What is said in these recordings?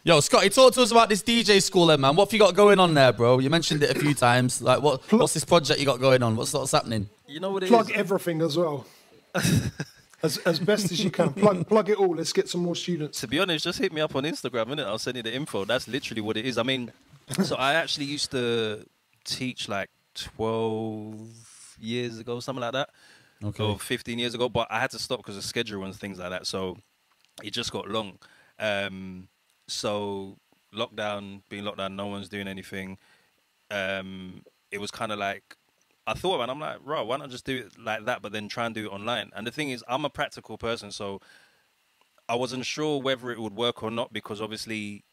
Yo, Scotty, talk to us about this DJ school then, man. What have you got going on there, bro? You mentioned it a few times. Like, what's this project you got going on? What's happening? You know what it Plug is? everything as well. as best as you can. Plug it all. Let's get some more students. To be honest, just hit me up on Instagram, innit? I'll send you the info. That's literally what it is. I mean, so I actually used to teach like 12 years ago, something like that. Okay. Or 15 years ago, but I had to stop because of schedule and things like that. So it just got long. So being locked down, no one's doing anything. It was kind of like, I thought, man, I'm like, bro, why not just do it like that, but then try and do it online? And the thing is, I'm a practical person, so I wasn't sure whether it would work or not, because obviously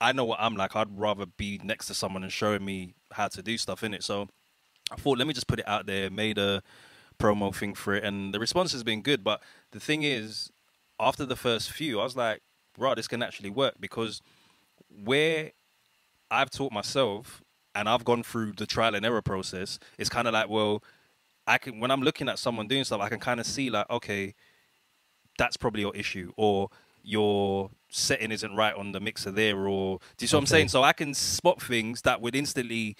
I know what I'm like. I'd rather be next to someone and showing me how to do stuff, innit? So I thought, let me just put it out there, made a promo thing for it, and the response has been good. But the thing is, after the first few, I was like, bro, this can actually work, because where I've taught myself and I've gone through the trial and error process, it's kind of like, well, when I'm looking at someone doing stuff, I can kind of see like, okay, that's probably your issue, or your setting isn't right on the mixer there, or do you see what I'm saying? So I can spot things that would instantly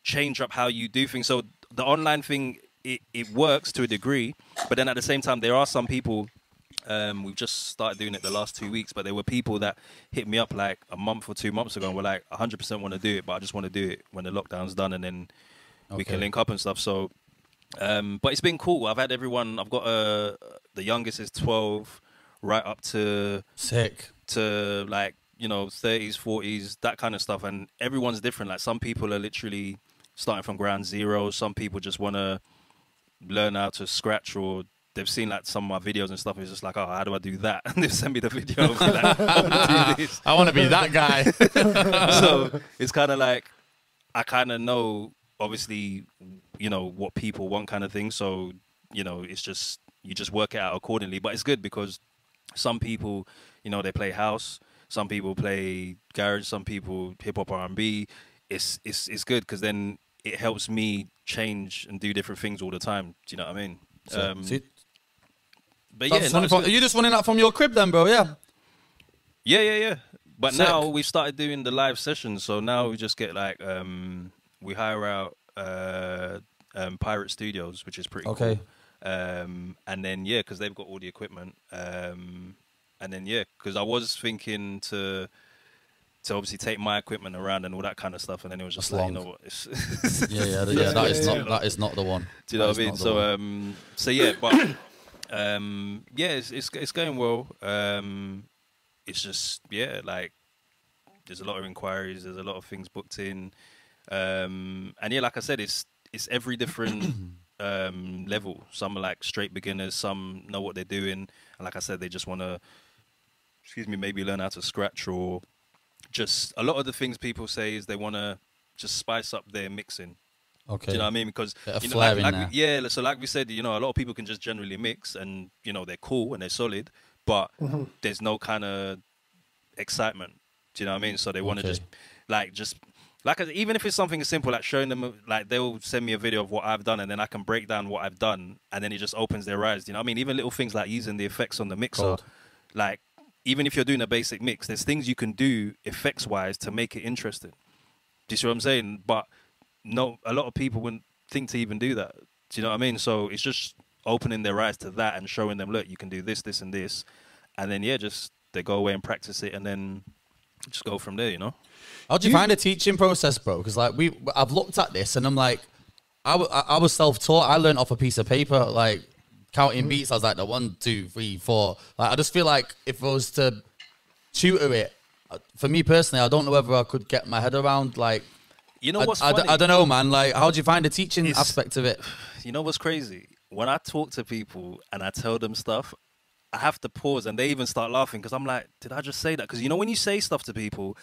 change up how you do things. So the online thing, it works to a degree, but then at the same time, there are some people, we've just started doing it the last 2 weeks, but there were people that hit me up like a month or 2 months ago and were like, 100% want to do it, but I just want to do it when the lockdown's done, and then we can link up and stuff. So, but it's been cool. I've had everyone, I've got the youngest is 12, right up to like, you know, 30s, 40s, that kind of stuff. And everyone's different. Like, some people are literally starting from ground zero. Some people just want to learn how to scratch, or they've seen like some of my videos and stuff, and it's just like, oh, how do I do that? And they send me the video and be like, I want to be that guy. So it's kind of like, I kind of know, obviously, you know, what people want, kind of thing. So, you know, it's just, you just work it out accordingly. But it's good because some people, you know, they play house, some people play garage, some people hip hop, R&B. It's good because then it helps me change and do different things all the time. Do you know what I mean? But yeah, are you just running out from your crib then, bro? Yeah. Yeah. But now we've started doing the live sessions, so now we just get like we hire out Pirate Studios, which is pretty cool. And then because they've got all the equipment, and then because I was thinking to obviously take my equipment around and all that kind of stuff, and then it was just like, you know what, it's that is not the one. Do you know what I mean? So yeah, but it's going well. It's just like there's a lot of inquiries, there's a lot of things booked in, and yeah, like I said, it's every different level. Some are like straight beginners, some know what they're doing, and like I said, they just want to, maybe learn how to scratch, or just a lot of the things people say is they want to just spice up their mixing. Okay. Do you know what I mean? because you know, so like we said, you know, a lot of people can just generally mix, and you know, they're cool and they're solid, but there's no kind of excitement. Do you know what I mean? So they want to just even if it's something as simple like showing them, like they'll send me a video of what I've done, and then I can break down what I've done, and then it just opens their eyes. Do you know what I mean? Even little things like using the effects on the mixer, like even if you're doing a basic mix, there's things you can do effects wise to make it interesting. Do you see what I'm saying? But no, a lot of people wouldn't think to even do that. Do you know what I mean? So it's just opening their eyes to that and showing them, look, you can do this, this, and this, and then just they go away and practice it, and then just go from there. You know? How do you find the teaching process, bro? Because like I've looked at this and I'm like, I was self-taught. I learned off a piece of paper, like counting beats. I was like, the 1, 2, 3, 4. Like I just feel like if I was to tutor it, for me personally, I don't know whether I could get my head around like. You know what's funny? I don't know, man. Like, how do you find the teaching aspect of it? You know what's crazy? When I talk to people and I tell them stuff, I have to pause, and they even start laughing because I'm like, did I just say that? Because you know when you say stuff to people,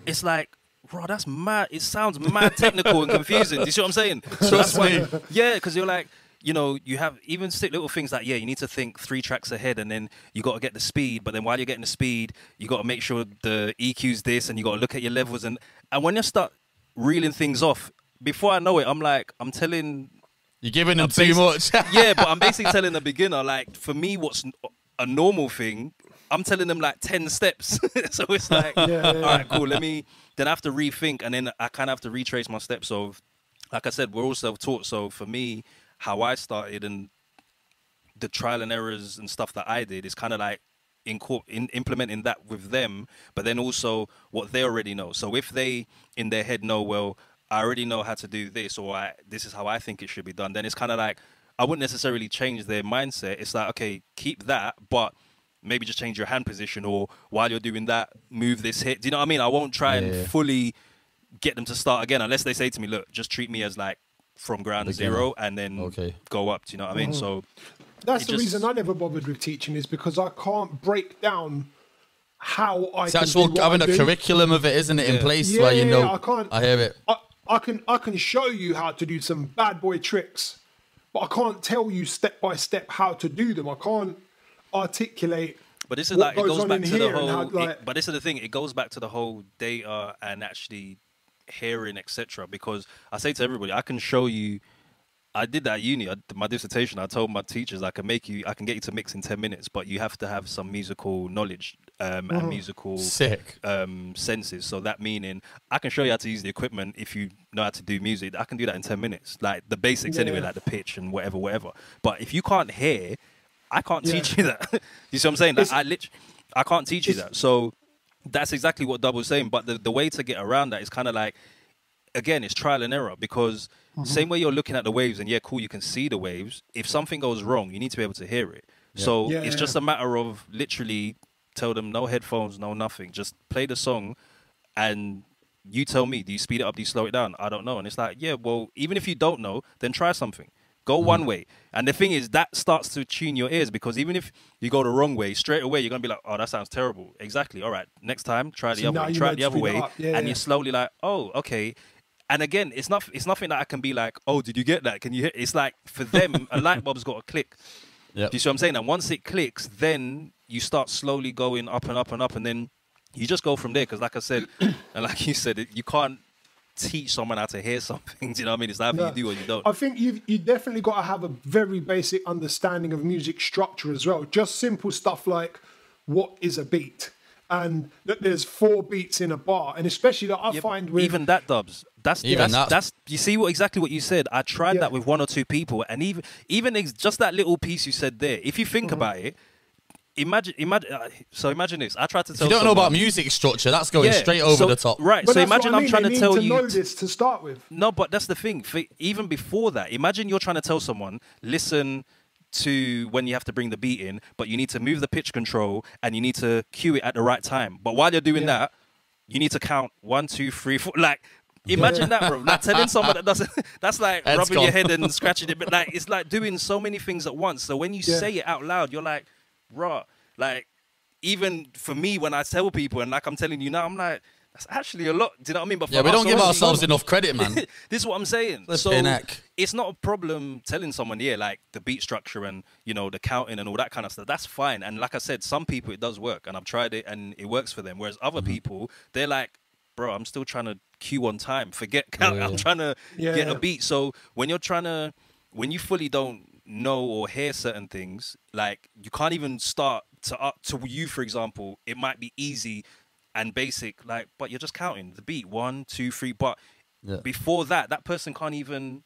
it's like, bro, that's mad. It sounds mad technical and confusing. Do you see what I'm saying? So that's why, because you're like, you know, you have even little things like, you need to think 3 tracks ahead, and then you got to get the speed. But then while you're getting the speed, you got to make sure the EQ's this, and you got to look at your levels. And when you start reeling things off, before I know it, I'm telling. You're giving them too much. Yeah, but I'm basically telling a beginner, like, for me, what's a normal thing I'm telling them like 10 steps. So it's like, all right, cool. Then I have to rethink, and then I kind of have to retrace my steps. So, like I said, we're all self-taught. So for me, how I started and the trial and errors and stuff that I did is kind of like implementing that with them, but then also what they already know. So if they in their head know, well, I already know how to do this, or this is how I think it should be done, then it's kind of like I wouldn't necessarily change their mindset. It's like, okay, keep that, but maybe just change your hand position, or while you're doing that, move this hit. Do you know what I mean? I won't try and fully get them to start again unless they say to me, look, just treat me as like from ground zero and then go up. Do you know what I mean? So that's the reason I never bothered with teaching, is because I can't break down how I can do what having I a do. curriculum of it, isn't it, in place Yeah, where you know. I can't. I hear it. I can show you how to do some bad boy tricks, but I can't tell you step by step how to do them. I can't articulate. But this is what like, it goes back to the whole. how, but this is the thing. It goes back to the whole data and actually hearing, etc. Because I say to everybody, I can show you. I did that at uni. My dissertation, I told my teachers I can get you to mix in 10 minutes, but you have to have some musical knowledge and musical senses. So that meaning I can show you how to use the equipment if you know how to do music. I can do that in 10 minutes, like the basics anyway, like the pitch and whatever. But if you can't hear, I can't teach you that. You see what I'm saying? Like, I can't teach you that. So that's exactly what Dubl was saying. But the way to get around that is kind of like, again, it's trial and error, because same way you're looking at the waves and cool, you can see the waves. If something goes wrong, you need to be able to hear it. So it's just a matter of literally tell them no headphones, no nothing. Just play the song and you tell me, do you speed it up? Do you slow it down? I don't know. And it's like, well, even if you don't know, then try something. Go one way. And the thing is, that starts to tune your ears, because even if you go the wrong way, straight away, you're going to be like, oh, that sounds terrible. Exactly. All right. Next time, try the other way. Try it the other way. And you're slowly like, oh, okay. And again, it's nothing that I can be like, oh, did you get that? Can you hear? It's like, for them, a light bulb's got to click. Do you see what I'm saying? And once it clicks, then you start slowly going up and up and up. And then you just go from there. Because like I said, and like you said, you can't teach someone how to hear something. Do you know what I mean? It's either you do or you don't. I think you definitely got to have a very basic understanding of music structure as well. Just simple stuff like, what is a beat? And that there's 4 beats in a bar. And especially that I find with... Even that, Dubs. That's you see exactly what you said. I tried that with 1 or 2 people, and even just that little piece you said there. If you think about it, imagine this. I tried to tell. If you don't know about music structure, that's going straight over the top, right? But so imagine I'm trying to tell you know this to start with. No, but that's the thing. Even before that, imagine you're trying to tell someone, listen to when you have to bring the beat in, but you need to move the pitch control and you need to cue it at the right time. But while you're doing that, you need to count 1, 2, 3, 4. Like, imagine that, bro. Like telling someone that doesn't. That's like rubbing your head and scratching it. But like, it's like doing so many things at once. So when you say it out loud, you're like, raw. Like, even for me, when I tell people, and like I'm telling you now, I'm like, that's actually a lot. Do you know what I mean? But we don't give ourselves enough credit, man. This is what I'm saying. So it's not a problem telling someone, like the beat structure and, the counting and all that kind of stuff. That's fine. And like I said, some people it does work, and I've tried it and it works for them. Whereas other people, they're like, bro, I'm still trying to cue on time. Forget count. I'm trying to get a beat. So when you fully don't know or hear certain things, like you can't even start to you, for example, it might be easy and basic, like, but you're just counting the beat 1, 2, 3. But before that person can't even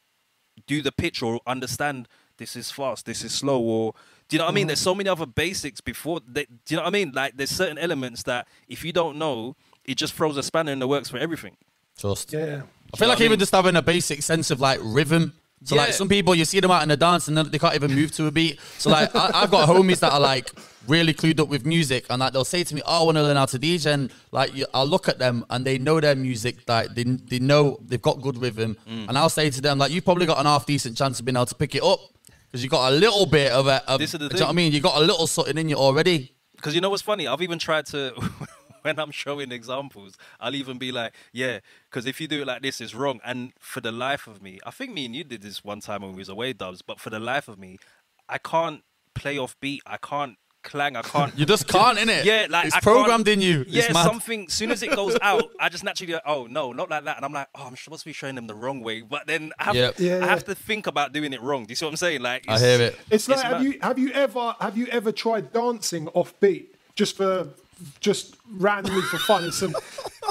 do the pitch or understand this is fast, this is slow, or do you know what I mean? There's so many other basics before. Do you know what I mean? Like, there's certain elements that if you don't know, it just throws a spanner in the works for everything. I feel like even just having a basic sense of like rhythm. So like some people, you see them out in the dance and they can't even move to a beat. So like I've got homies that are like really clued up with music, and like they'll say to me, "Oh, I want to learn how to DJ." And like I'll look at them and they know their music, like they know they've got good rhythm, and I'll say to them like, "You've probably got an half decent chance of being able to pick it up because you got a little bit of it." This is the thing. Do you know what I mean? You got a little something in you already. Because you know what's funny? I've even tried to. When I'm showing examples, I'll even be like, because if you do it like this, it's wrong. And for the life of me, I think me and you did this one time when we was away, Dubs, but for the life of me, I can't play off beat. I can't clang. I can't. You just can't, innit? Yeah, like it's programmed in you. Yeah, something, as soon as it goes out, I just naturally go, oh, no, not like that. And I'm like, oh, I'm supposed to be showing them the wrong way. But then I have to think about doing it wrong. Do you see what I'm saying? Like, I hear it. It's like, have you ever tried dancing off beat? just randomly for fun. It's some,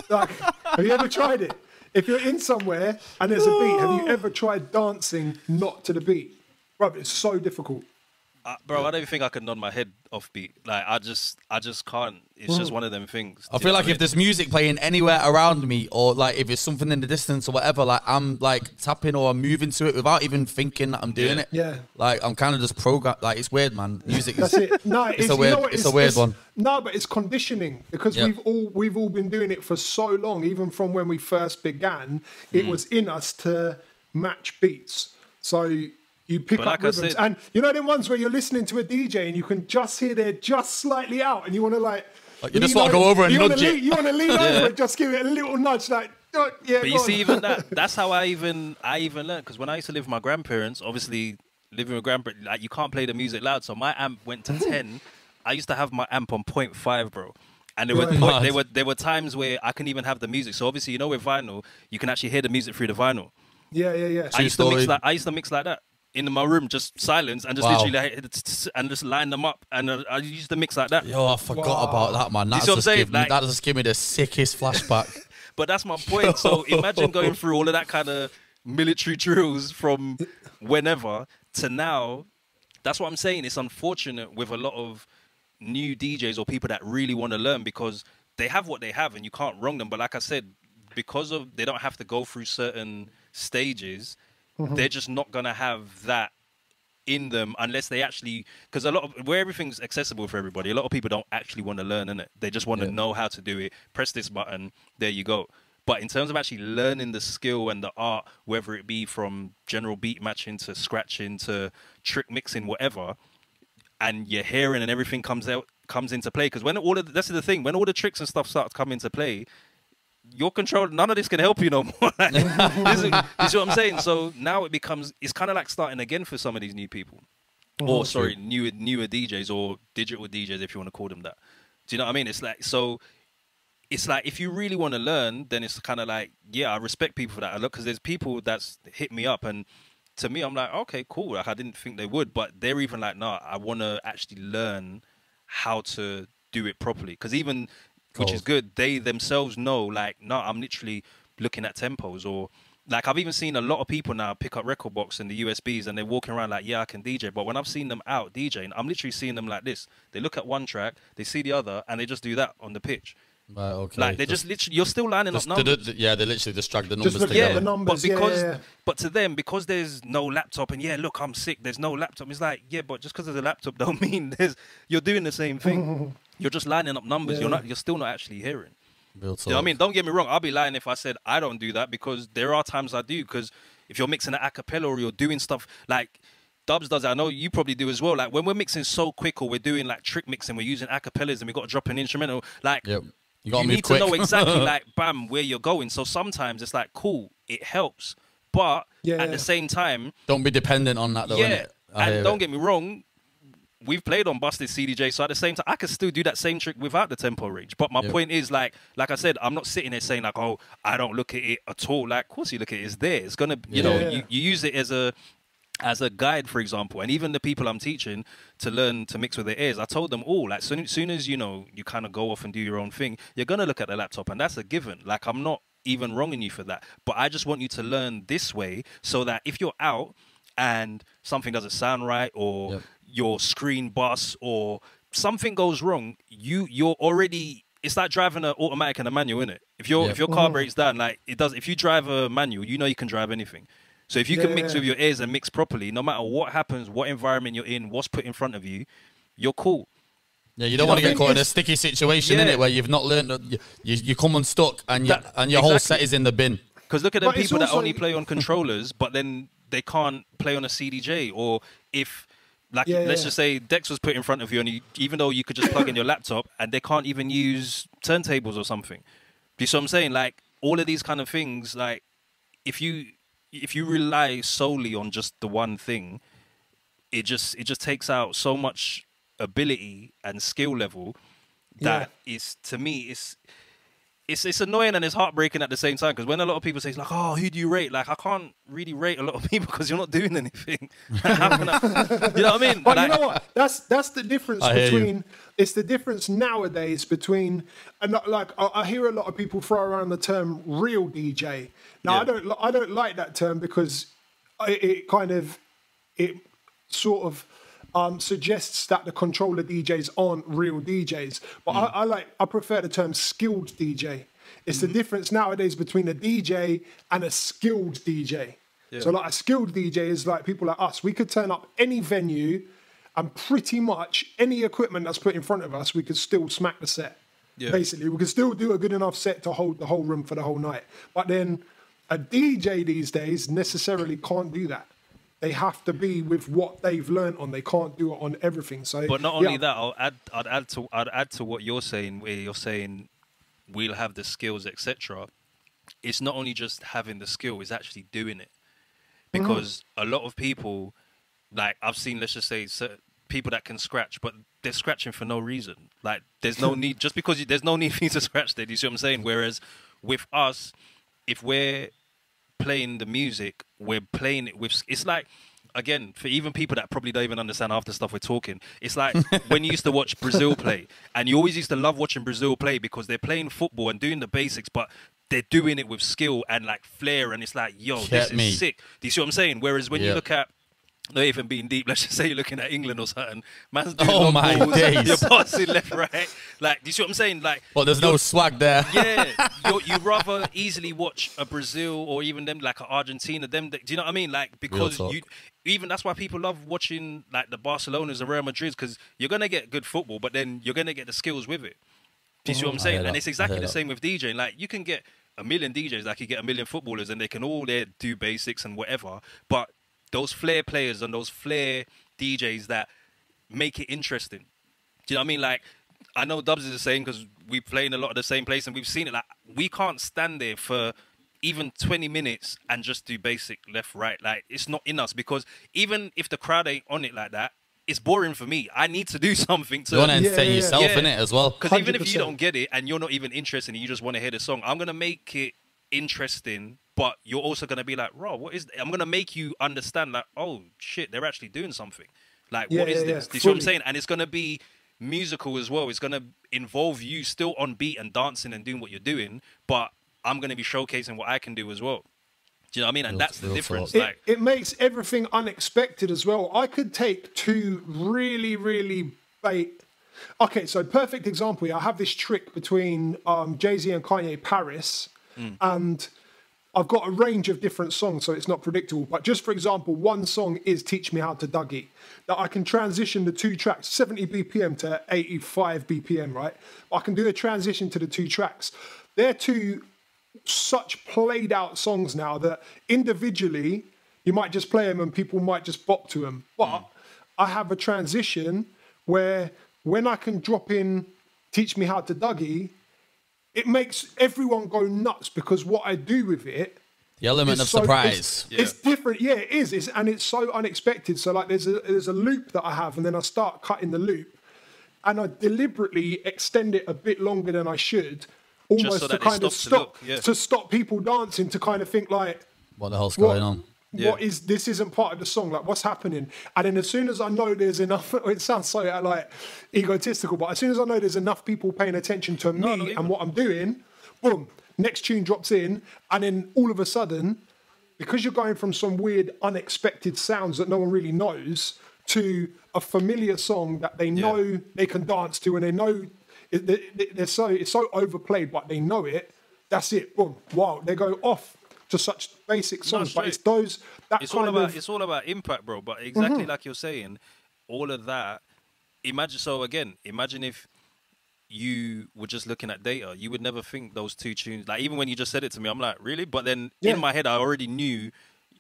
like, have you ever tried it? If you're in somewhere and there's a beat, have you ever tried dancing not to the beat? Bro, it's so difficult. Bro, I don't even think I can nod my head off beat. Like, I just can't. It's just one of them things. I feel like if there's music playing anywhere around me, or like if it's something in the distance or whatever, like I'm like tapping or I'm moving to it without even thinking that I'm doing it. Yeah. Like I'm kind of just programmed. Like it's weird, man. Music is. That's it. No, it's a weird. It's a weird one. No, but it's conditioning because we've all been doing it for so long. Even from when we first began, it was in us to match beats. So you pick up rhythms, and you know them ones where you're listening to a DJ and you can just hear they're just slightly out, and you want to like you just want to go over and nudge it. You want to lean over and just give it a little nudge, like yeah. But you see, even that's how I even learned, because when I used to live with my grandparents, obviously living with grandparents, like you can't play the music loud, so my amp went to 10. I used to have my amp on 0.5, bro. And there were times where I couldn't even have the music. So obviously, you know, with vinyl, you can actually hear the music through the vinyl. Yeah. I used to mix like that. In my room, just silence and just literally like, and just line them up, and I used to mix like that. Yo, I forgot about that, man. That just gave me the sickest flashback. But that's my point. So imagine going through all of that kind of military drills from whenever to now. That's what I'm saying. It's unfortunate with a lot of new DJs or people that really want to learn, because they have what they have and you can't wrong them. But like I said, because of they don't have to go through certain stages, they're just not going to have that in them unless they actually, because a lot of where everything's accessible for everybody, a lot of people don't actually want to learn, innit? They just want to know how to do it. Press this button, there you go. But in terms of actually learning the skill and the art, whether it be from general beat matching to scratching to trick mixing, whatever, and your hearing and everything comes into play, because when that's the thing, when all the tricks and stuff start to come into play, your control, none of this can help you no more. This is what I'm saying. So now it's kind of like starting again for some of these new people. Or, sorry, newer DJs or digital DJs, if you want to call them that. Do you know what I mean? It's like, if you really want to learn, then it's kind of like, yeah, I respect people for that. I look, because there's people that's hit me up, and to me, I'm like, okay, cool. Like, I didn't think they would, but they're even like, nah, I want to actually learn how to do it properly. Because even... which is good. They themselves know, like, no, I'm literally looking at tempos, or like I've even seen a lot of people now pick up record box and the USBs and they're walking around like, yeah, I can DJ. But when I've seen them out DJing, I'm literally seeing them like this. They look at one track, they see the other, and they just do that on the pitch. Right, okay. Like, they just literally, you're still lining up numbers. They literally just drag the numbers just together. At the numbers, but to them, because there's no laptop, and yeah, look, I'm sick, there's no laptop. It's like, yeah, but just because there's a laptop don't mean you're doing the same thing. You're just lining up numbers. You're still not actually hearing. Real talk. You know what I mean? Don't get me wrong. I'll be lying if I said I don't do that, because there are times I do. Because if you're mixing an acapella or you're doing stuff like Dubs does, I know you probably do as well. Like when we're mixing so quick, or we're doing like trick mixing, we're using acapellas and we got to drop an instrumental. Like you need to know exactly like bam where you're going. So sometimes it's like cool, it helps, but at the same time, don't be dependent on that though. Yeah, and don't get me wrong. We've played on busted CDJ, so at the same time, I can still do that same trick without the tempo range. But my point is, like I said, I'm not sitting there saying like, oh, I don't look at it at all. Like, of course you look at it. It's there. It's gonna, you know, you use it as a guide, for example. And even the people I'm teaching to learn to mix with their ears, I told them all, like, soon as you know you kind of go off and do your own thing, you're gonna look at the laptop, and that's a given. Like, I'm not even wronging you for that, but I just want you to learn this way, so that if you're out and something doesn't sound right, or your screen busts, or something goes wrong, you're already, it's like driving an automatic and a manual, innit? If your car breaks down, like it does, if you drive a manual, you know you can drive anything. So if you can mix with your ears and mix properly, no matter what happens, what environment you're in, what's put in front of you, you're cool. Yeah, you don't want to get caught in a sticky situation, innit, where you've not learned, you come unstuck and your whole set is in the bin. Because look at them people that only play on controllers, but then they can't play on a CDJ, or if... Like, let's just say Dex was put in front of you, and even though you could just plug in your laptop, and they can't even use turntables or something. Do you see what I'm saying? Like, all of these kind of things, like, if you rely solely on just the one thing, it just takes out so much ability and skill level that is, to me, it's annoying and it's heartbreaking at the same time, because when a lot of people say, it's like, oh, who do you rate? Like, I can't really rate a lot of people because you're not doing anything. You know what I mean? But you know what? That's the difference I hear between. It's the difference nowadays between, and like I hear a lot of people throw around the term real DJ. Now I don't like that term because it sort of suggests that the controller DJs aren't real DJs. But I prefer the term skilled DJ. It's the difference nowadays between a DJ and a skilled DJ. Yeah. So like a skilled DJ is like people like us. We could turn up any venue and pretty much any equipment that's put in front of us, we could still smack the set. Yeah. Basically, we could still do a good enough set to hold the whole room for the whole night. But then a DJ these days necessarily can't do that. They have to be with what they've learned on. They can't do it on everything. So, but not only that, I'd add to what you're saying, where you're saying we'll have the skills, etc. It's not only just having the skill; it's actually doing it. Because a lot of people, like I've seen, let's just say, people that can scratch, but they're scratching for no reason. Like there's no need, just because there's no need for you to scratch there. Do you see what I'm saying? Whereas with us, if we're playing the music, we're playing it with, it's like, again, for even people that probably don't even understand half the stuff we're talking, it's like when you used to watch Brazil play, and you always used to love watching Brazil play because they're playing football and doing the basics, but they're doing it with skill and like flair, and it's like, yo, this is sick. Do you see what I'm saying? Whereas when you look at, not even being deep, let's just say you're looking at England or something, man's doing long balls, you're passing left, right. Like, do you see what I'm saying? Like, well, there's no swag there. Yeah, you'd rather easily watch a Brazil or even them, like an Argentina, them, do you know what I mean? Like, because even that's why people love watching like the Barcelonas and Real Madrids, because you're going to get good football, but then you're going to get the skills with it. Do you see what I'm saying? And it's exactly the same with DJing. Like, you can get a million DJs, like you get a million footballers, and they can all do basics and whatever, but those flair players and those flair DJs that make it interesting. Do you know what I mean? Like, I know Dubs is the same because we play in a lot of the same place and we've seen it. Like, we can't stand there for even 20 minutes and just do basic left, right. Like, it's not in us, because even if the crowd ain't on it like that, it's boring for me. I need to do something to... You want to entertain yourself in it as well. Because even if you don't get it and you're not even interested and you just want to hear the song, I'm going to make it interesting, but you're also going to be like, Rob, what is... I'm going to make you understand, like, oh, shit, they're actually doing something. Like, what is this? Do you see what I'm saying? And it's going to be musical as well. It's going to involve you still on beat and dancing and doing what you're doing, but I'm going to be showcasing what I can do as well. Do you know what I mean? And that's the difference. It makes everything unexpected as well. I could take two really, really bait. Okay, so perfect example here. I have this trick between Jay-Z and Kanye, Paris, and I've got a range of different songs, so it's not predictable. But just for example, one song is Teach Me How to Dougie. That I can transition the two tracks, 70 BPM to 85 BPM, right? I can do a transition to the two tracks. They're two such played out songs now that individually you might just play them and people might just bop to them. But I have a transition where when I can drop in Teach Me How to Dougie, it makes everyone go nuts because what I do with it, the element of surprise. It's different. Yeah, it is. And it's so unexpected. So like there's a loop that I have and then I start cutting the loop and I deliberately extend it a bit longer than I should, almost so to kind of stop people dancing, to kind of think like, what the hell's going on? What is this? Isn't part of the song. Like, what's happening? And then as soon as I know there's enough, it sounds so like egotistical, but as soon as I know there's enough people paying attention to me and what I'm doing, boom, next tune drops in, and then all of a sudden, because you're going from some weird, unexpected sounds that no one really knows to a familiar song that they know they can dance to, and they know it's so overplayed, but they know it. That's it. Boom. Wow. They go off to such basic songs, but it's those it's all about impact, bro. But exactly like you're saying, all of that. Imagine if you were just looking at data, you would never think those two tunes. Like, even when you just said it to me, I'm like, really? But then in my head, I already knew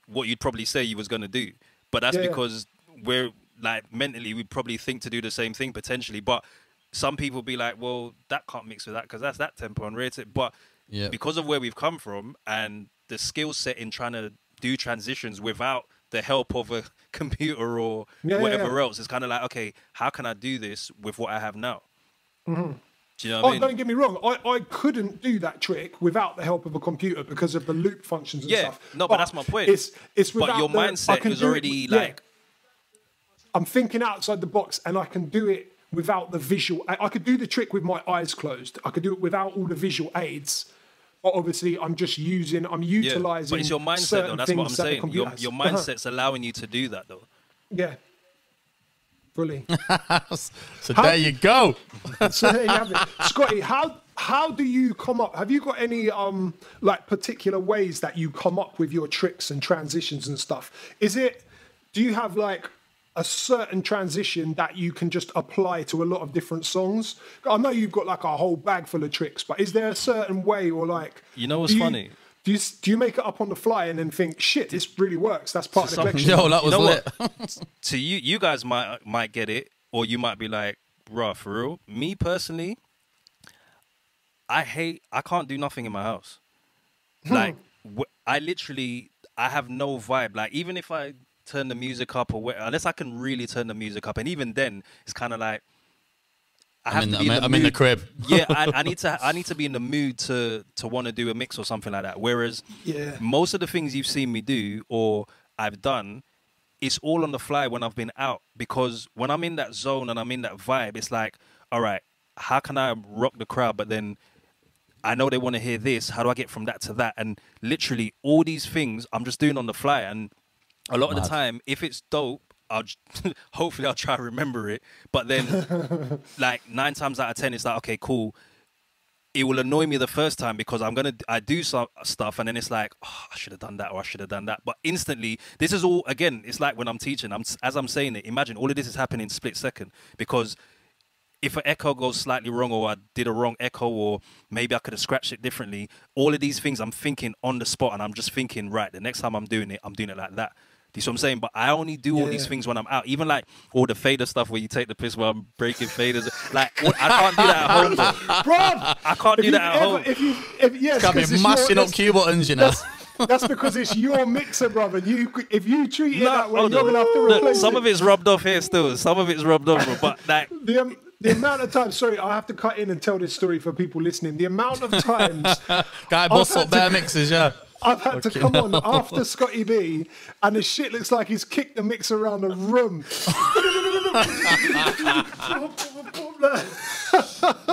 what you'd probably say you was gonna do. But that's because we're like mentally, we probably think to do the same thing potentially. But some people be like, well, that can't mix with that because that's that tempo and rate it. But because of where we've come from and the skill set in trying to do transitions without the help of a computer or whatever else, it's kind of like, okay, how can I do this with what I have now? Do you know what I mean? Don't get me wrong. I couldn't do that trick without the help of a computer because of the loop functions and stuff. No, but that's my point. It's without but your mindset is already like... I'm thinking outside the box, and I can do it without the visual. I could do the trick with my eyes closed. I could do it without all the visual aids. But obviously, I'm utilizing. But it's your mindset, though. That's what I'm saying. Your mindset's allowing you to do that, though. Yeah. Fully. So there you go. So there you have it. Scotty, how do you come up? Have you got any like particular ways that you come up with your tricks and transitions and stuff? Do you have like a certain transition that you can just apply to a lot of different songs? I know you've got like a whole bag full of tricks, but is there a certain way, or like... You know what's funny? Do you make it up on the fly and then think, shit, this really works? That's part of the collection. Yo, that was lit. So you guys might get it, or you might be like, "Bruh, for real." Me personally, I can't do nothing in my house. Like, I have no vibe. Like, even if I turn the music up, unless I can really turn the music up, and even then, it's kind of like, I'm in the crib. Yeah, I need to be in the mood to want to do a mix or something like that. Whereas most of the things you've seen me do or I've done, it's all on the fly when I've been out. Because when I'm in that zone and I'm in that vibe, it's like, all right, how can I rock the crowd? But then I know they want to hear this. How do I get from that to that? And literally all these things I'm just doing on the fly. And a lot of the time, if it's dope, hopefully I'll try to remember it. But then like 9 times out of 10, it's like, okay, cool. It will annoy me the first time because I do some stuff and then it's like, oh, I should have done that or I should have done that. But instantly, this is all, again, it's like when I'm teaching, as I'm saying it, imagine all of this is happening in split second, because if an echo goes slightly wrong or I did a wrong echo or maybe I could have scratched it differently, all of these things I'm thinking on the spot and I'm just thinking, right, the next time I'm doing it like that. Do you see what I'm saying? But I only do all these things when I'm out. Even like all the fader stuff where you take the piss while I'm breaking faders. Like, I can't do that at home, bro. I can't do that at home. Yes, can't be mashing up cue buttons, you know. That's because it's your mixer, brother. If you treat it that way, you're going to have to replace it. Some of it's rubbed off here still. Some of it's rubbed off, bro. But like... The amount of times, sorry, I have to cut in and tell this story for people listening. The amount of times... Guy boss up bare mixers, yeah. I've had to come on after Scottie B, and the shit looks like he's kicked the mix around the room.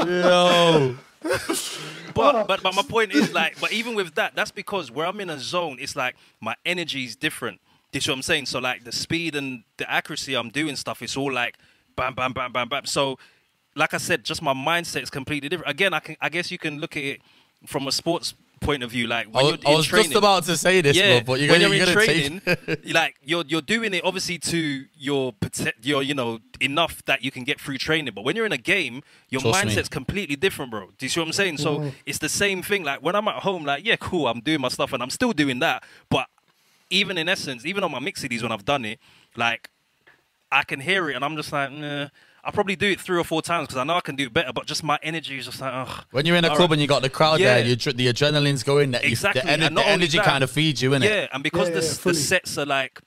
Yo. But my point is, like, but even with that, that's because where I'm in a zone, it's like my energy is different. Do you see what I'm saying? So like the speed and the accuracy I'm doing stuff, it's all like bam, bam, bam, bam, bam. So like I said, just my mindset is completely different. Again, I guess you can look at it from a sports point of view, like when you're in training. I was just about to say this, bro, but you're in training, like you're doing it obviously to your you know, enough that you can get through training. But when you're in a game, your mindset's completely different, bro. Do you see what I'm saying? So it's the same thing. Like when I'm at home, like yeah, cool, I'm doing my stuff and I'm still doing that. But even in essence, even on my mix CDs when I've done it, like I can hear it and I'm just like, nah. I'll probably do it 3 or 4 times because I know I can do it better, but just my energy is just like, ugh. When you're in a club and you got the crowd there, the adrenaline's going, exactly. the energy kind of feeds you, innit? Yeah, and because the sets are like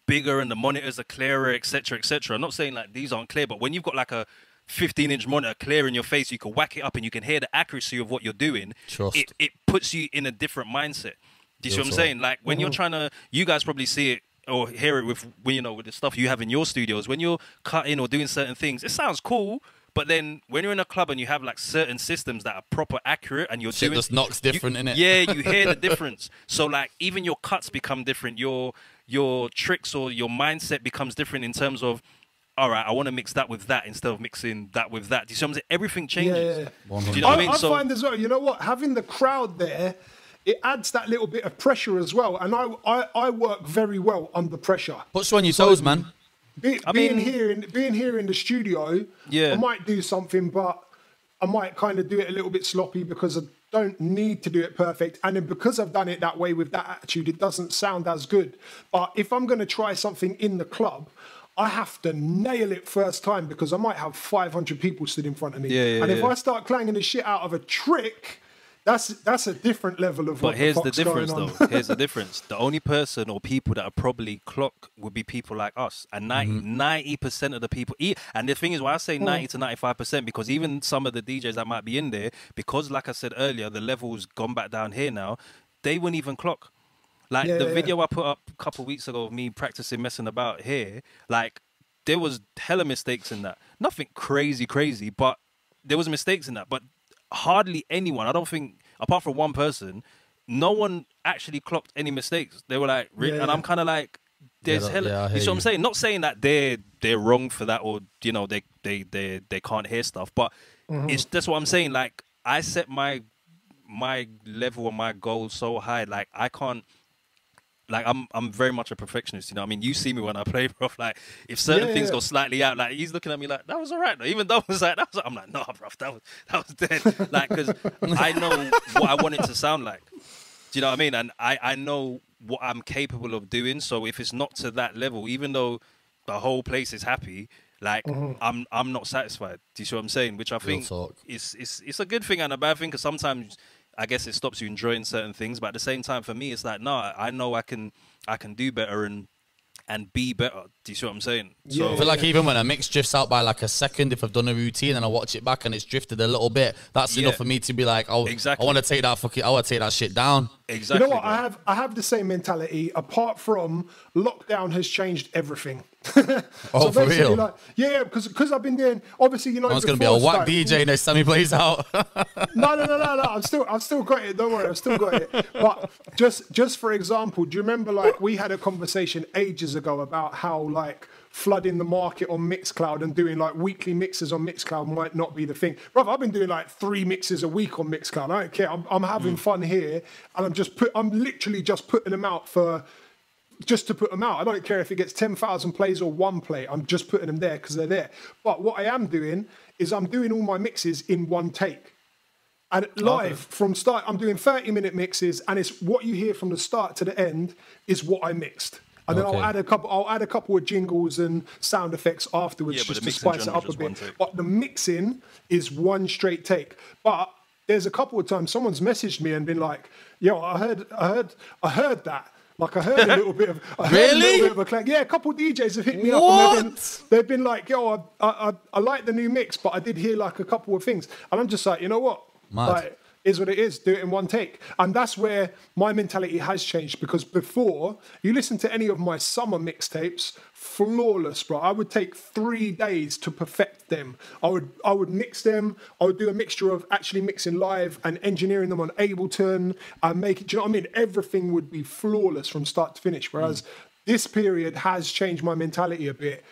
bigger and the monitors are clearer, etc., etc. I'm not saying like these aren't clear, but when you've got like a 15-inch monitor clear in your face, you can whack it up and you can hear the accuracy of what you're doing. It puts you in a different mindset. Do you see what I'm saying? Like when you're trying to, you guys probably see it or hear it with, you know, with the stuff you have in your studios. When you're cutting or doing certain things, it sounds cool, but then when you're in a club and you have like certain systems that are proper accurate and you're doing... just knocks different, innit? Yeah, you hear the difference. So like even your cuts become different. Your tricks or your mindset becomes different in terms of, all right, I want to mix that with that instead of mixing that with that. Do you see what I'm saying? Everything changes. Yeah. Do you know what I mean? I find as well, you know what? Having the crowd there, it adds that little bit of pressure as well. And I work very well under pressure. Puts you on your toes, man. Being here in the studio, I might do something, but I might kind of do it a little bit sloppy because I don't need to do it perfect. And then because I've done it that way with that attitude, it doesn't sound as good. But if I'm going to try something in the club, I have to nail it first time because I might have 500 people stood in front of me. And if I start clanging the shit out of a trick, that's a different level of But what here's the the fuck's difference, going on. though. Here's the difference. The only person or people that are probably clock would be people like us. And 90% of the people... And the thing is, why I say 90 to 95%, because even some of the DJs that might be in there, because, like I said earlier, the level's gone back down here now, they wouldn't even clock. Like, the video I put up a couple of weeks ago of me practicing messing about here, like, there was hella mistakes in that. Nothing crazy, but there was mistakes in that. But hardly anyone, I don't think, apart from one person, no one actually clocked any mistakes. They were like, and I'm kind of like, there's hella. You see what I'm saying? Not saying that they're wrong for that, or you know they can't hear stuff, but it's that's what I'm saying. Like, I set my level and my goal so high, like I can't. Like, I'm very much a perfectionist, you know what I mean? You see me when I play, bro. Like, if certain things go slightly out, like, he's looking at me like, that was all right, though. Even though it was like, I'm like, nah, bro, that was dead. Like, because I know what I want it to sound like. Do you know what I mean? And I know what I'm capable of doing. So if it's not to that level, even though the whole place is happy, like, I'm not satisfied. Do you see what I'm saying? Which I think it's a good thing and a bad thing, because sometimes... I guess it stops you enjoying certain things, but at the same time, for me, it's like, no, I know I can do better and be better. Do you see what I'm saying? So I feel like even when a mix drifts out by like a second, if I've done a routine and I watch it back and it's drifted a little bit, that's enough for me to be like, oh, I want to take that I want to take that shit down. Exactly. You know what? I have the same mentality. Apart from lockdown has changed everything. Oh, so for real? Like, because I've been doing, obviously, you know, it's gonna be a whack DJ next time he plays out. No. I've still got it. Don't worry, I've still got it. But just for example, do you remember, like, we had a conversation ages ago about how, like, flooding the market on Mixcloud and doing like weekly mixes on Mixcloud might not be the thing. Brother, I've been doing like 3 mixes a week on Mixcloud. I don't care. I'm having fun here, and I'm literally just putting them out just to put them out. I don't care if it gets 10,000 plays or 1 play. I'm just putting them there because they're there. But what I am doing is I'm doing all my mixes in 1 take. And live from start, I'm doing 30-minute mixes, and it's what you hear from the start to the end is what I mixed. And then I'll add a couple of jingles and sound effects afterwards just to spice it up a bit. But the mixing is 1 straight take. But there's a couple of times someone's messaged me and been like, "Yo, I heard that." Like, I heard a little bit of a clang. Yeah, a couple of DJs have hit me up and they've been like, "Yo, I like the new mix, but I did hear like a couple of things." And I'm just like, you know what? Like, is what it is. Do it in 1 take. And that's where my mentality has changed, because before, you listen to any of my summer mixtapes, flawless, bro. I would take 3 days to perfect them. I would mix them. I would do a mixture of actually mixing live and engineering them on Ableton and make it, do you know what I mean? Everything would be flawless from start to finish. Whereas this period has changed my mentality a bit.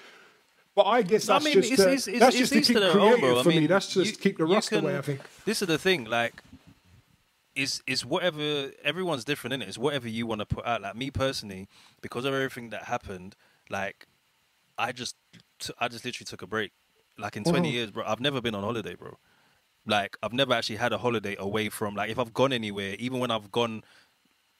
But I guess that's just to keep creative for me. That's just to keep the rust away, I think. This is the thing, like, is whatever, everyone's different, innit? It's whatever you want to put out. Like, me personally, because of everything that happened, like, I just literally took a break. Like, in 20 years, bro, I've never been on holiday, bro. Like, I've never actually had a holiday away from, like, if I've gone anywhere, even when I've gone,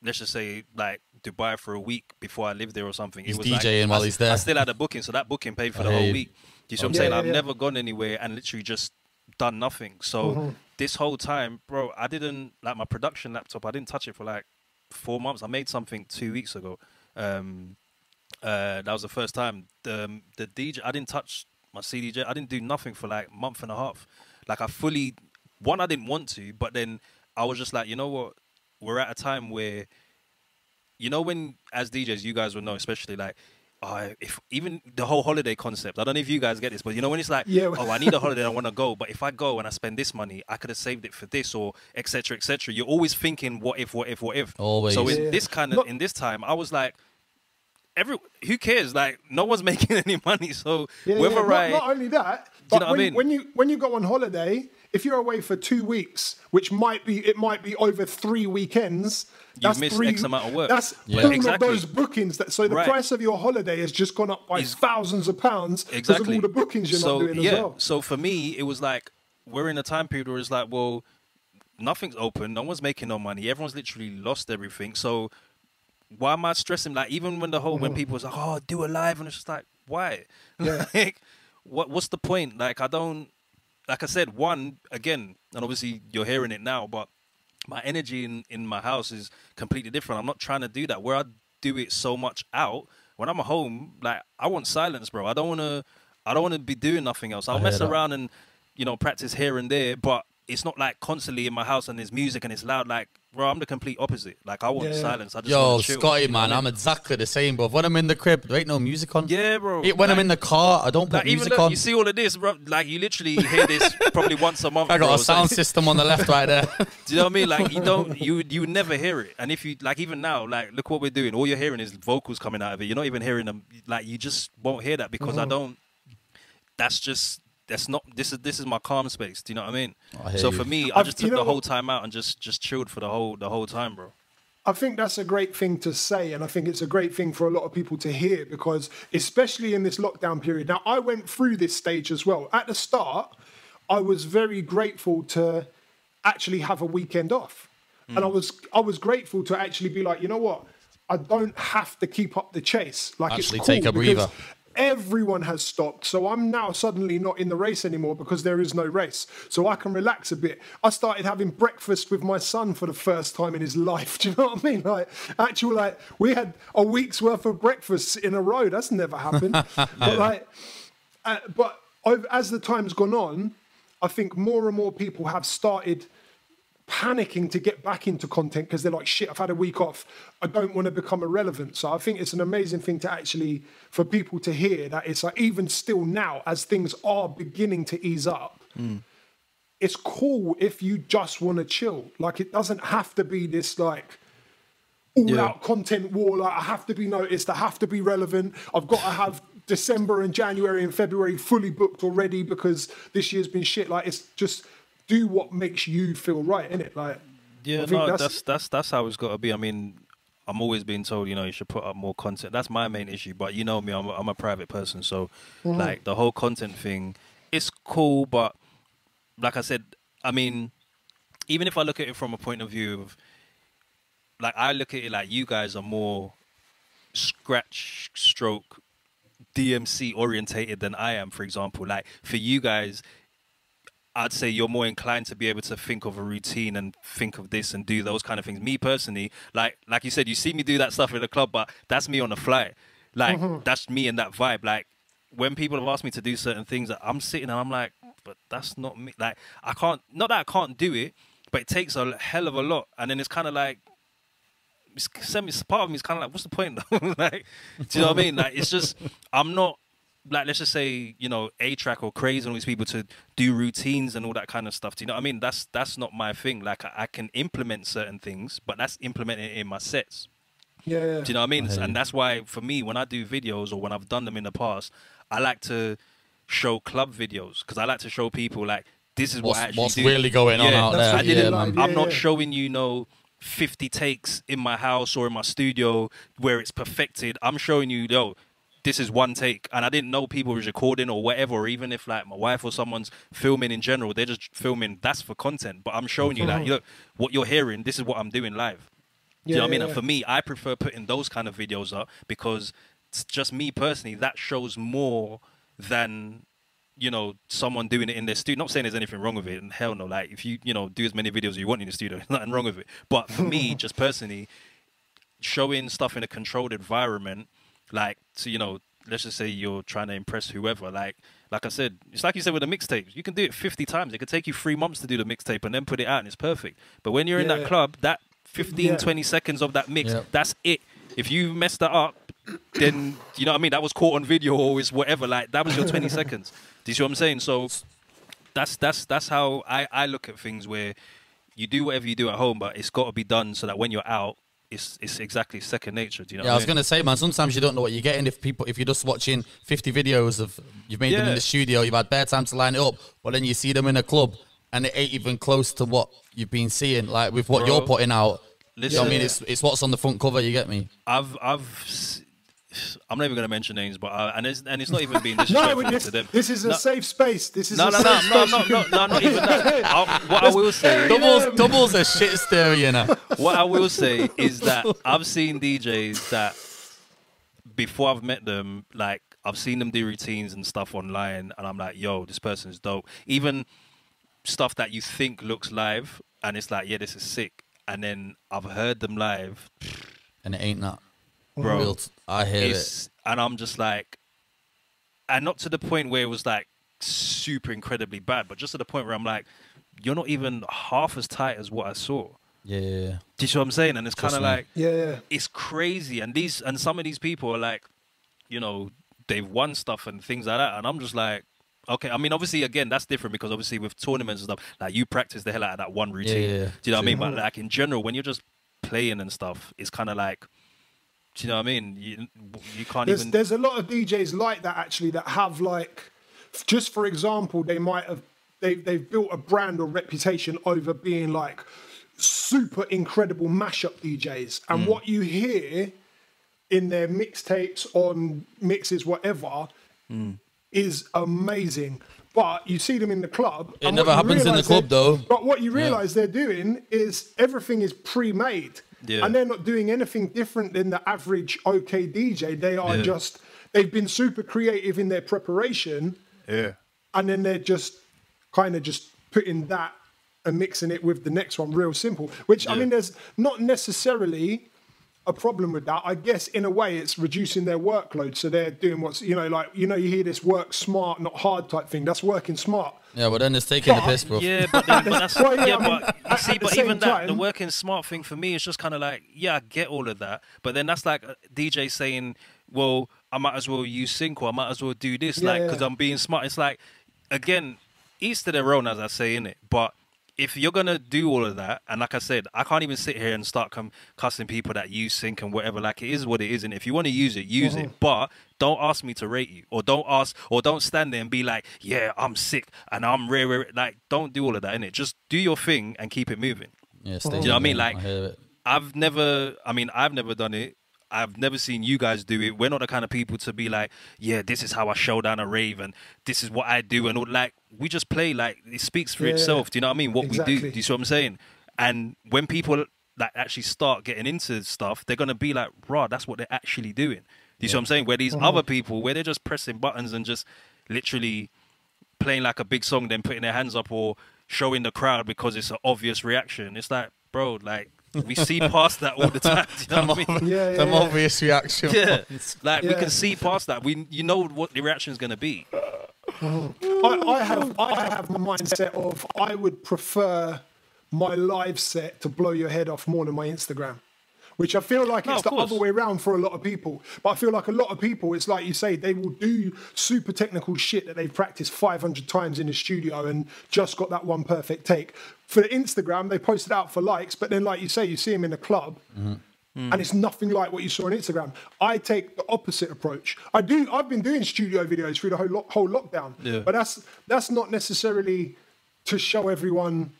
let's just say, like, Dubai for a week before I lived there or something. He's it was DJing like, while he's there. I still had a booking, so that booking paid for the whole week. Do you see what I'm saying? I've never gone anywhere and literally just done nothing. So this whole time, bro, I didn't, like, my production laptop, I didn't touch it for like 4 months. I made something 2 weeks ago. That was the first time. The DJ, I didn't touch my CDJ. I didn't do nothing for like a month and a half. Like, I didn't want to, but then I was just like, you know what? We're at a time where, you know, when as DJs, you guys will know, especially like, if even the whole holiday concept, I don't know if you guys get this, but you know, when it's like, I need a holiday, I want to go, but if I go and I spend this money, I could have saved it for this, or etc. etc. You're always thinking, what if? Always. So in this time, I was like, who cares? Like, no one's making any money, so not only that, but you know what I mean? when you go on holiday, if you're away for 2 weeks, which might be over 3 weekends, you've missed X amount of work. That's all of those bookings. So the price of your holiday has just gone up by thousands of pounds because of all the bookings you're not doing as well. So for me, it was like, we're in a time period where it's like, well, nothing's open, no one's making no money, everyone's literally lost everything. So why am I stressing? Like, even when when people was like, "Oh, do a live," and it's just like, why? Like, what's the point? Like, I don't. Like I said, again, and obviously you're hearing it now, but my energy in my house is completely different. I'm not trying to do that. Where I do it so much out, when I'm at home, like, I want silence, bro. I don't want to be doing nothing else. I'll mess around and, you know, practice here and there, but it's not like constantly in my house and there's music and it's loud. Like, bro, I'm the complete opposite. Like, I want silence. I just want to chill. Scotty, man, I'm exactly the same, bro. When I'm in the crib, there ain't no music on. Yeah, bro. When I'm in the car, I don't put music on. You see all of this, bro. Like, you literally hear this probably once a month. I got a sound system on the left right there. Do you know what I mean? Like, you would never hear it. And if you, like, even now, like, look what we're doing. All you're hearing is vocals coming out of it. You're not even hearing them. Like, you just won't hear that because this is my calm space. Do you know what I mean? So for me, I just took the whole time out and just chilled for the whole time, bro. I think that's a great thing to say, and I think it's a great thing for a lot of people to hear, because especially in this lockdown period. Now, I went through this stage as well. At the start, I was very grateful to actually have a weekend off. And I was grateful to actually be like, you know what? I don't have to keep up the chase. Like, actually it's cool take a breather. Everyone has stopped, so I'm now suddenly not in the race anymore because there is no race, so I can relax a bit. I started having breakfast with my son for the first time in his life. Do you know what I mean? Like, we had a week's worth of breakfasts in a row. That's never happened. But as the time's gone on, I think more and more people have started panicking to get back into content because they're like, shit, I've had a week off. I don't want to become irrelevant. So I think it's an amazing thing to actually, for people to hear that it's like, even still now, as things are beginning to ease up, it's cool if you just want to chill. Like, it doesn't have to be this like all-out content war. Like, I have to be noticed. I have to be relevant. I've got to have December and January and February fully booked already because this year's been shit. Like, it's just do what makes you feel right, innit? Like, yeah, no, that's how it's got to be. I mean, I'm always being told, you know, you should put up more content. That's my main issue. But you know me, I'm a private person, so like the whole content thing, it's cool. But like I said, I mean, even if I look at it from a point of view of, like, I look at it like you guys are more scratch stroke DMC orientated than I am, for example. Like, for you guys, I'd say you're more inclined to be able to think of a routine and think of this and do those kind of things. Me personally, like you said, you see me do that stuff in the club, but that's me on the fly. Like, that's me in that vibe. Like, when people have asked me to do certain things, I'm sitting and I'm like, but that's not me. Like, I can't, not that I can't do it, but it takes a hell of a lot. And then it's kind of like, part of me is kind of like, what's the point though? Like, do you know what I mean? Like, it's just, I'm not, like, let's just say, you know, A-Track or Craze and all these people to do routines and all that kind of stuff. Do you know what I mean? That's not my thing. Like, I can implement certain things, but that's implemented in my sets. Yeah. Do you know what I mean? And that's why, for me, when I do videos or when I've done them in the past, I like to show club videos because I like to show people, like, this is what's really going on out there. I'm not showing you, know, 50 takes in my house or in my studio where it's perfected. I'm showing you, yo, this is one take, and I didn't know people were recording or whatever, or even if like my wife or someone's filming in general, they're just filming, that's for content, but I'm showing you that, look, what you're hearing, this is what I'm doing live. Do you know what I mean? And for me, I prefer putting those kind of videos up because it's just me personally, that shows more than, you know, someone doing it in their studio. Not saying there's anything wrong with it, and hell no, like, if you know, do as many videos as you want in the studio, there's nothing wrong with it. But for me, just personally, showing stuff in a controlled environment, like, so, you know, let's just say you're trying to impress whoever. Like I said, it's like you said with the mixtapes. You can do it 50 times. It could take you 3 months to do the mixtape and then put it out and it's perfect. But when you're in that club, that 15, 20 seconds of that mix, that's it. If you messed that up, then, you know what I mean? That was caught on video or it's whatever. Like, that was your 20 seconds. Do you see what I'm saying? So that's how I look at things, where you do whatever you do at home, but it's got to be done so that when you're out, it's exactly second nature. Do you know? Yeah, I was gonna say, man. Sometimes you don't know what you're getting if you're just watching 50 videos of you've made them in the studio, you've had bare time to line it up, but then you see them in a club and it ain't even close to what you've been seeing. Like with what you're putting out. Listen, you know what I mean, it's what's on the front cover. You get me? I'm not even going to mention names, but and it's not even being disrespectful to them. This is a safe space. This is no, not even that. What I will say, Dubl's a shit stirrer, you know. What I will say is that I've seen DJs that before I've met them, like, I've seen them do routines and stuff online, and I'm like, yo, this person's dope. Even stuff that you think looks live, and it's like, yeah, this is sick. And then I've heard them live, And it ain't that. bro. I hear it. And I'm just like, and not to the point where it was like super incredibly bad, but just to the point where I'm like, you're not even half as tight as what I saw. Yeah. Do you see what I'm saying? And it's kind of like, Yeah. it's crazy. And some of these people are like, you know, they've won stuff and things like that. And I'm just like, okay. I mean, obviously, again, that's different because obviously with tournaments and stuff, like you practice the hell out of that one routine. Yeah. Do you know what I mean? But like in general, when you're just playing and stuff, it's kind of like, do you know what I mean? You can't even. There's a lot of DJs like that actually that have like, just for example, they might have they've built a brand or reputation over being like super incredible mashup DJs, and what you hear in their mixtapes, on mixes, whatever, is amazing. But you see them in the club. It never happens in the club though. But what you realise they're doing is everything is pre-made. Yeah. And they're not doing anything different than the average okay DJ. They are just, they've been super creative in their preparation. Yeah. And then they're just kind of just putting that and mixing it with the next one real simple. Which, I mean, there's not necessarily a problem with that. I guess in a way it's reducing their workload. So they're doing what's, you know, like, you know, you hear this work smart, not hard type thing. That's working smart. Yeah, but then it's taking the piss, bro. Yeah, but that's Well, yeah, yeah, I mean, but you at see, the but same even that, the time- working smart thing for me is just kind of like, yeah, I get all of that, but then that's like a DJ saying, well, I might as well use sync, or I might as well do this, like, because I'm being smart. It's like, again, each to their own, as I say, innit? But if you're gonna do all of that, and like I said, I can't even sit here and start cussing people that use sync and whatever. Like, it is what it is, and if you want to use it, use it. But don't ask me to rate you, or don't stand there and be like, yeah, I'm sick and I'm rare. Like, don't do all of that, innit? Just do your thing and keep it moving. Yeah, Do you know what I mean? Like, I hear it. I've never done it. I've never seen you guys do it. We're not the kind of people to be like, yeah, this is how I show down a rave and this is what I do. And all, like, we just play, like, it speaks for itself. Do you know what I mean? What we do. Do you see what I'm saying? And when people like actually start getting into stuff, they're going to be like, raw, that's what they're actually doing. Do you see what I'm saying? Where these other people, where they're just pressing buttons and just literally playing like a big song, then putting their hands up or showing the crowd because it's an obvious reaction. It's like, bro, like, we see past that all the time. Do you know what I mean? Some obvious reaction. Yeah, like we can see past that. You know what the reaction is going to be. I have my mindset of I would prefer my live set to blow your head off more than my Instagram, which I feel like it's the other way around for a lot of people. But I feel like a lot of people, it's like you say, they will do super technical shit that they've practiced 500 times in the studio and just got that one perfect take. For the Instagram, they post it out for likes, but then like you say, you see them in the club and it's nothing like what you saw on Instagram. I take the opposite approach. I've been doing studio videos through the whole lockdown, but that's not necessarily to show everyone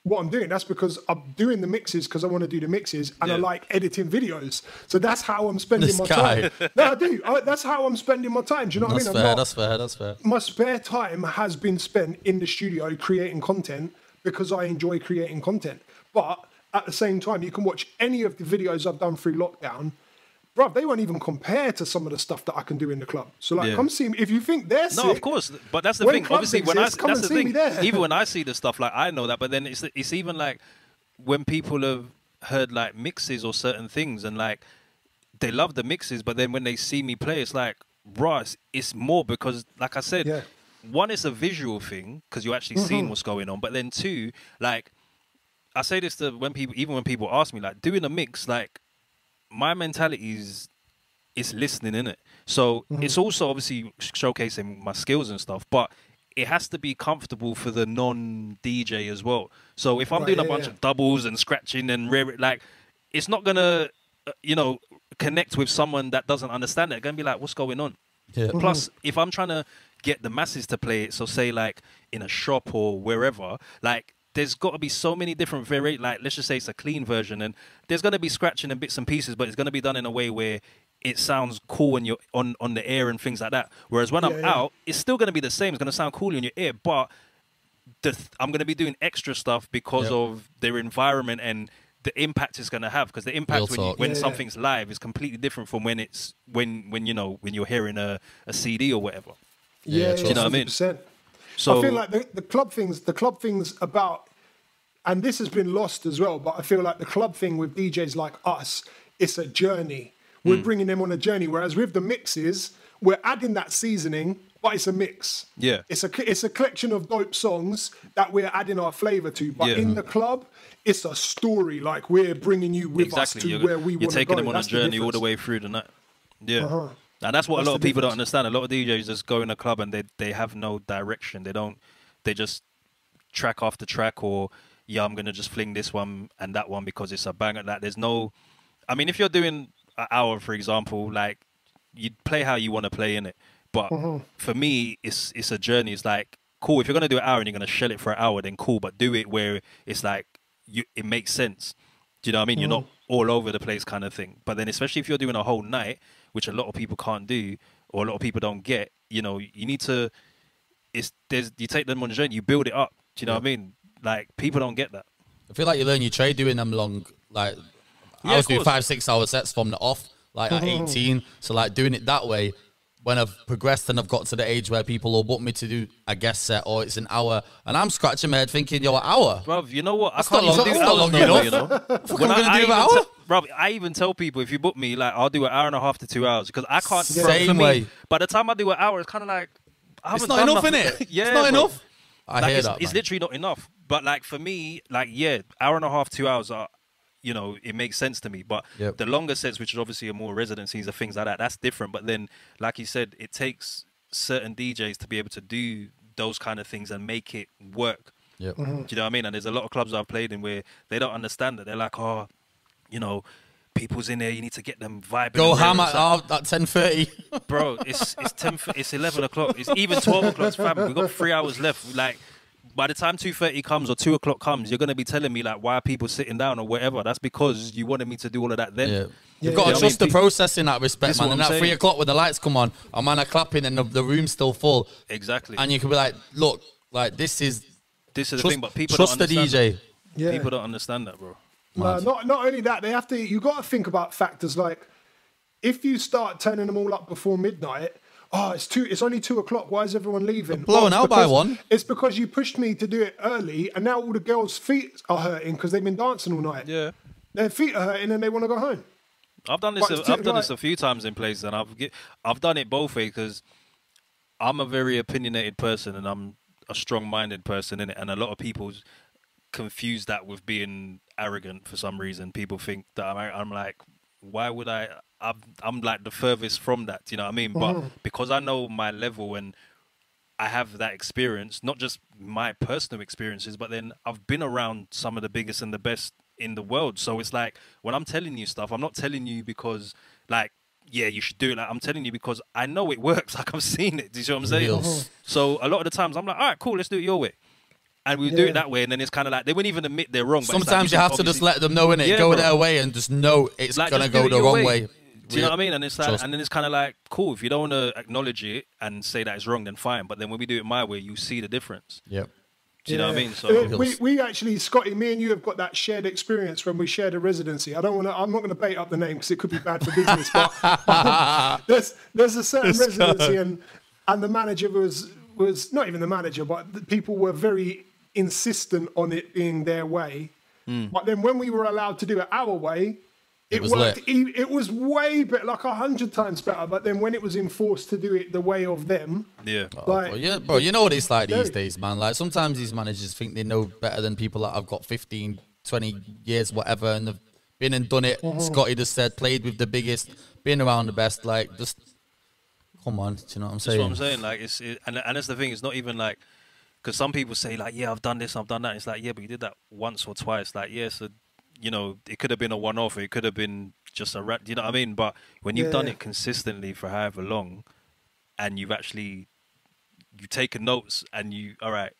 what I'm doing. That's because I'm doing the mixes because I want to do the mixes and I like editing videos. So that's how I'm spending my time. No, I do. That's how I'm spending my time. Do you know what I mean? That's fair. My spare time has been spent in the studio creating content because I enjoy creating content. But at the same time, you can watch any of the videos I've done through lockdown. Bruv, they won't even compare to some of the stuff that I can do in the club. So, like, come see me. If you think they're sick... No, of course. But that's the thing. Obviously, that's the thing. Even when I see the stuff, like, I know that. But then it's even, like, when people have heard, like, mixes or certain things and, like, they love the mixes, but then when they see me play, it's like, Ross, it's more because, like I said, one, it's a visual thing because you're actually seeing what's going on. But then two, like, I say this to when people ask me, like, doing a mix, like, my mentality is listening, innit? So it's also obviously showcasing my skills and stuff, but it has to be comfortable for the non-DJ as well. So if I'm doing a bunch of doubles and scratching and like, it's not gonna, connect with someone that doesn't understand it. They're gonna be like, what's going on? Yeah. Plus, if I'm trying to get the masses to play it, so say like in a shop or wherever, like, there's got to be so many different variations. Like, let's just say it's a clean version, and there's going to be scratching and bits and pieces, but it's going to be done in a way where it sounds cool when you're on the air and things like that. Whereas when I'm out, it's still going to be the same. It's going to sound cool in your ear, but I'm going to be doing extra stuff because of their environment and the impact it's going to have. Because the impact when something's live is completely different from when it's when you're hearing a CD or whatever. Yeah, do you know what I mean? So I feel like the club things about, and this has been lost as well, but I feel like the club thing with DJs like us, it's a journey. We're bringing them on a journey, whereas with the mixes, we're adding that seasoning, but it's a mix. Yeah. It's a collection of dope songs that we're adding our flavour to. But in the club, it's a story. Like, we're bringing you with us to where we want to go. You're taking them on a journey all the way through the night. Yeah. And that's what a lot of people don't understand. A lot of DJs just go in a club and they have no direction. They just track after track, or, yeah, I'm going to just fling this one and that one because it's a banger. Like, there's no... I mean, if you're doing an hour, for example, like, you play how you want to play in it. But for me, it's a journey. It's like, cool, if you're going to do an hour and you're going to shell it for an hour, then cool, but do it where it's like, it makes sense. Do you know what I mean? You're not all over the place kind of thing. But then especially if you're doing a whole night, which a lot of people can't do, or a lot of people don't get, you know, you need to, you take them on a journey, you build it up. Do you know what I mean? Like, people don't get that. I feel like you learn your trade doing them long, like, I was doing 5-6 hour sets from the off, like at 18. So like doing it that way, when I've progressed and I've got to the age where people will book me to do a guest set or it's an hour, and I'm scratching my head thinking, yo, an hour? Bro, you know what? That's not long, that's not long enough. You know? When I'm going to do an hour? Bro, I even tell people, if you book me, like, I'll do an hour and a half to 2 hours, because I can't. Same way. By the time I do an hour, it's kind of like, it's not enough, innit? Yeah, it's not enough. I hear that. It's literally not enough. But like, for me, like, yeah, hour and a half, 2 hours are, you know, it makes sense to me. But the longer sets, which is obviously a more residencies or things like that, that's different. But then, like you said, it takes certain DJs to be able to do those kind of things and make it work. Yep. Do you know what I mean? And there's a lot of clubs I've played in where they don't understand that. They're like, oh, you know, people's in there, you need to get them vibing. Go ham at 10:30. Bro, it's 11 o'clock. It's even 12 o'clock, fam. We've got 3 hours left. Like, by the time 2:30 comes or 2 o'clock comes, you're going to be telling me, like, why are people sitting down or whatever? That's because you wanted me to do all of that then. Yeah. You've got to trust the process in that respect, man. And at 3 o'clock when the lights come on, a man are clapping and the room's still full. Exactly. And you can be like, look, like, this is the thing, but people trust don't the DJ. Yeah. People don't understand that, bro. Not only that, they have to. You got to think about factors like, if you start turning them all up before midnight. Oh, it's only 2 o'clock. Why is everyone leaving? Blown out by one. It's because you pushed me to do it early, and now all the girls' feet are hurting because they've been dancing all night. Yeah, their feet are hurting and they want to go home. I've done this. I've done this a few times in places, and I've done it both ways, because I'm a very opinionated person and I'm a strong-minded person in it, and a lot of people confuse that with being arrogant for some reason. People think that I'm like, why would I? I'm like the furthest from that, you know what I mean? But because I know my level and I have that experience, not just my personal experiences, but then I've been around some of the biggest and the best in the world. So it's like, when I'm telling you stuff, I'm not telling you because, like, yeah, you should do it. Like, I'm telling you because I know it works. Like, I've seen it. Do you see what I'm saying? So a lot of the times I'm like, all right, cool, let's do it your way. And we do it that way, and then it's kind of like, they wouldn't even admit they're wrong. But sometimes you have to just let them know, innit? Go their way and just know it's like, going to go the wrong way. Do you know what I mean? And it's like, and then it's kind of like, cool, if you don't want to acknowledge it and say that it's wrong, then fine. But then when we do it my way, you see the difference. Yep. Do you know what I mean? So we actually, Scotty, me and you have got that shared experience when we shared a residency. I'm not going to bait up the name because it could be bad for business. But there's a certain residency, and the manager was not even the manager, but the people were very insistent on it being their way. But then when we were allowed to do it our way, it worked. It was way better, like 100 times better. But then when it was enforced to do it the way of them, like, bro, you know what it's like these days, man. Like, sometimes these managers think they know better than people that have got 15, 20 years, whatever, and have been and done it. Scotty just said, played with the biggest, been around the best. Like, just come on, do you know what I'm saying? That's what I'm saying. Like, and that's the thing. It's not even like, because some people say, like, yeah, I've done this, I've done that. It's like, yeah, but you did that once or twice. Like, yeah, so, you know, it could have been a one-off. It could have been just a rat. You know what I mean? But when you've done it consistently for however long, and you've taken notes, and all right,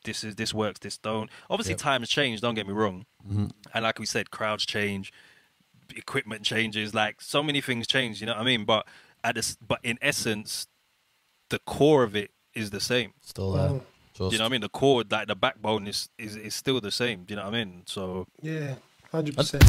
this works, this don't. Obviously, times change. Don't get me wrong. And like we said, crowds change, equipment changes. Like, so many things change. You know what I mean? But but in essence, the core of it is the same. Still there. Do you know what I mean? The core, like the backbone, is still the same. Do you know what I mean? So yeah. 100%.